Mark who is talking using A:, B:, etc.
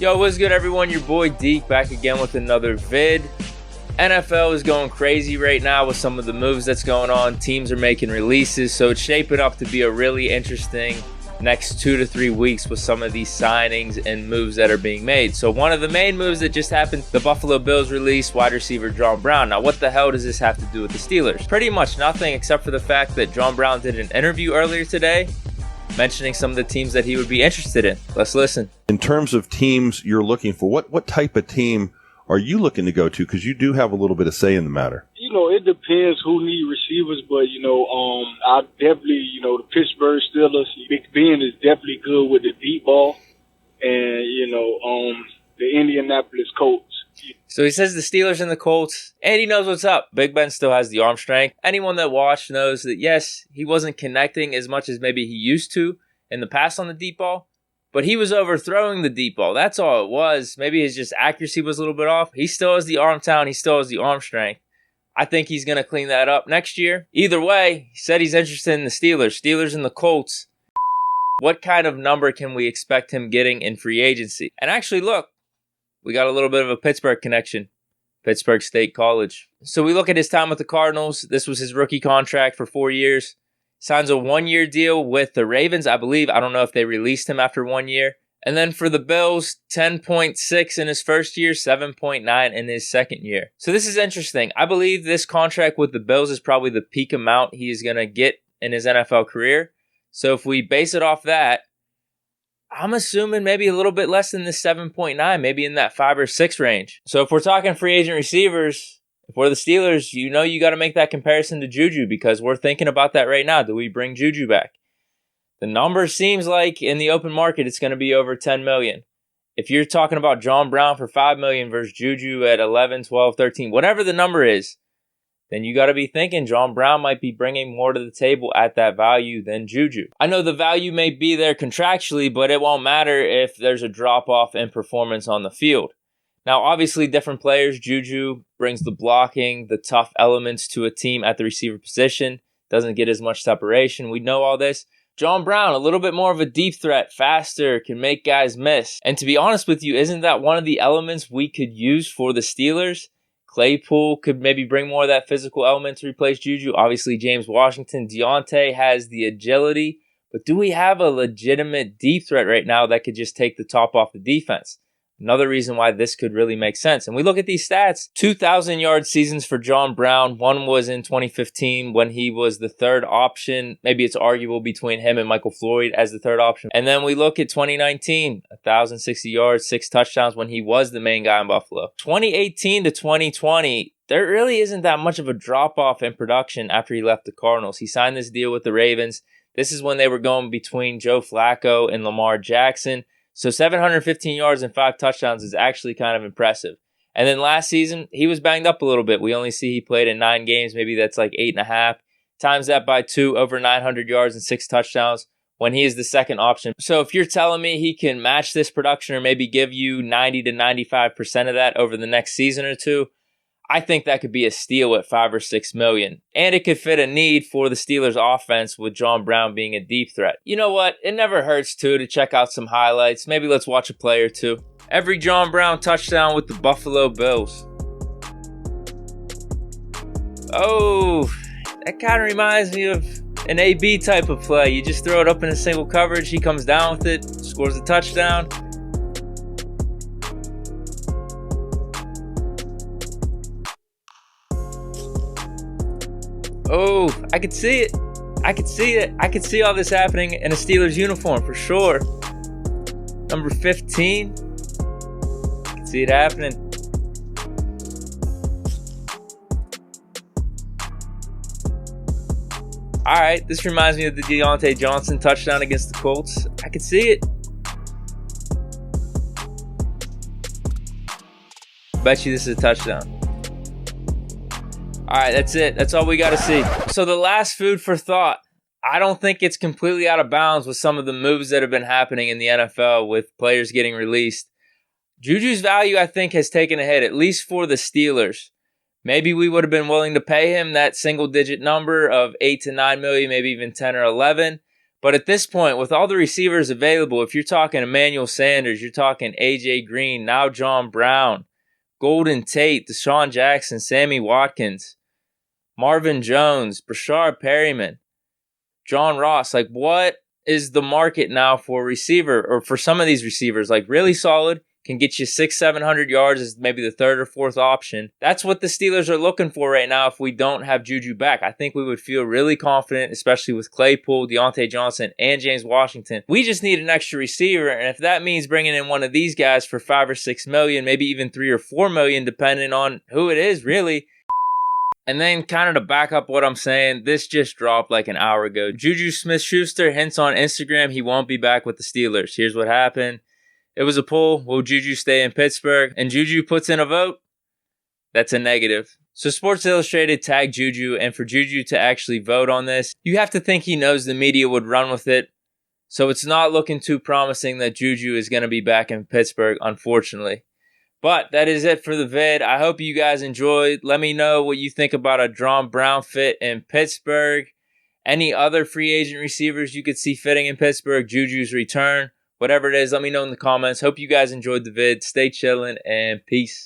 A: Yo, what's good everyone? Your boy Deke back again with another vid. NFL is going crazy right now with some of the moves that's going on. Teams are making releases, so it's shaping up to be a really interesting next 2 to 3 weeks with some of these signings and moves that are being made. So one of the main moves that just happened, the Buffalo Bills released wide receiver John Brown. Now, what the hell does this have to do with the Steelers? Pretty much nothing, except for the fact that John Brown did an interview earlier today mentioning some of the teams that he would be interested in. Let's listen.
B: In terms of teams you're looking for, what type of team are you looking to go to? Because you do have a little bit of say in the matter.
C: It depends who need receivers, but, I definitely, the Pittsburgh Steelers, Big Ben is definitely good with the deep ball, and, the Indianapolis Colts.
A: So he says the Steelers and the Colts, and he knows what's up. Big Ben still has the arm strength. Anyone that watched knows that, yes, he wasn't connecting as much as maybe he used to in the past on the deep ball, but he was overthrowing the deep ball. That's all it was. Maybe his just accuracy was a little bit off. He still has the arm talent. He still has the arm strength. I think he's going to clean that up next year. Either way, he said he's interested in the Steelers and the Colts. What kind of number can we expect him getting in free agency? And actually, look, we got a little bit of a Pittsburgh connection. Pittsburgh State College. So we look at his time with the Cardinals. This was his rookie contract for 4 years. Signs a 1-year deal with the Ravens, I believe. I don't know if they released him after 1 year. And then for the Bills, 10.6 in his first year, 7.9 in his second year. So this is interesting. I believe this contract with the Bills is probably the peak amount he is going to get in his NFL career. So if we base it off that, I'm assuming maybe a little bit less than the 7.9, maybe in that 5 or 6 range. So if we're talking free agent receivers, if we're the Steelers, you got to make that comparison to Juju, because we're thinking about that right now. Do we bring Juju back? The number seems like in the open market, it's going to be over $10 million. If you're talking about John Brown for $5 million versus Juju at 11, 12, 13, whatever the number is, then you got to be thinking John Brown might be bringing more to the table at that value than Juju. I know the value may be there contractually, but it won't matter if there's a drop-off in performance on the field. Now, obviously, different players. Juju brings the blocking, the tough elements to a team at the receiver position, doesn't get as much separation. We know all this. John Brown, a little bit more of a deep threat, faster, can make guys miss. And to be honest with you, isn't that one of the elements we could use for the Steelers? Claypool could maybe bring more of that physical element to replace Juju. Obviously, James Washington. Deontay has the agility. But do we have a legitimate deep threat right now that could just take the top off the defense? Another reason why this could really make sense. And we look at these stats, 2,000-yard seasons for John Brown. One was in 2015 when he was the third option. Maybe it's arguable between him and Michael Floyd as the third option. And then we look at 2019, 1,060 yards, 6 touchdowns when he was the main guy in Buffalo. 2018 to 2020, there really isn't that much of a drop-off in production after he left the Cardinals. He signed this deal with the Ravens. This is when they were going between Joe Flacco and Lamar Jackson. So 715 yards and 5 touchdowns is actually kind of impressive. And then last season, he was banged up a little bit. We only see he played in 9 games. Maybe that's like 8.5. Times that by 2, over 900 yards and 6 touchdowns when he is the second option. So if you're telling me he can match this production or maybe give you 90 to 95% of that over the next season or two, I think that could be a steal at $5 or $6 million. And it could fit a need for the Steelers offense with John Brown being a deep threat. You know what? It never hurts, too, to check out some highlights. Maybe let's watch a play or two. Every John Brown touchdown with the Buffalo Bills. Oh, that kind of reminds me of an AB type of play. You just throw it up in a single coverage. He comes down with it, scores a touchdown. Oh, I could see it. I could see it. I could see all this happening in a Steelers uniform for sure. Number 15. I can see it happening. All right, this reminds me of the Deontay Johnson touchdown against the Colts. I could see it. Bet you this is a touchdown. All right, that's it. That's all we got to see. So the last food for thought. I don't think it's completely out of bounds with some of the moves that have been happening in the NFL with players getting released. Juju's value, I think, has taken a hit, at least for the Steelers. Maybe we would have been willing to pay him that single-digit number of 8 to 9 million, maybe even 10 or 11. But at this point, with all the receivers available, if you're talking Emmanuel Sanders, you're talking A.J. Green, now John Brown, Golden Tate, Deshaun Jackson, Sammy Watkins, Marvin Jones, Brashard Perryman, John Ross. Like, what is the market now for a receiver, or for some of these receivers? Like, really solid, can get you 600-700 yards as maybe the third or fourth option. That's what the Steelers are looking for right now if we don't have Juju back. I think we would feel really confident, especially with Claypool, Deontay Johnson, and James Washington. We just need an extra receiver, and if that means bringing in one of these guys for $5 or $6 million, maybe even $3 or $4 million, depending on who it is, really. And then kind of to back up what I'm saying, this just dropped like an hour ago. Juju Smith-Schuster hints on Instagram he won't be back with the Steelers. Here's what happened. It was a poll. Will Juju stay in Pittsburgh? And Juju puts in a vote. That's a negative. So Sports Illustrated tagged Juju, and for Juju to actually vote on this, you have to think he knows the media would run with it. So it's not looking too promising that Juju is going to be back in Pittsburgh, unfortunately. But that is it for the vid. I hope you guys enjoyed. Let me know what you think about a John Brown fit in Pittsburgh. Any other free agent receivers you could see fitting in Pittsburgh, Juju's return. Whatever it is, let me know in the comments. Hope you guys enjoyed the vid. Stay chilling and peace.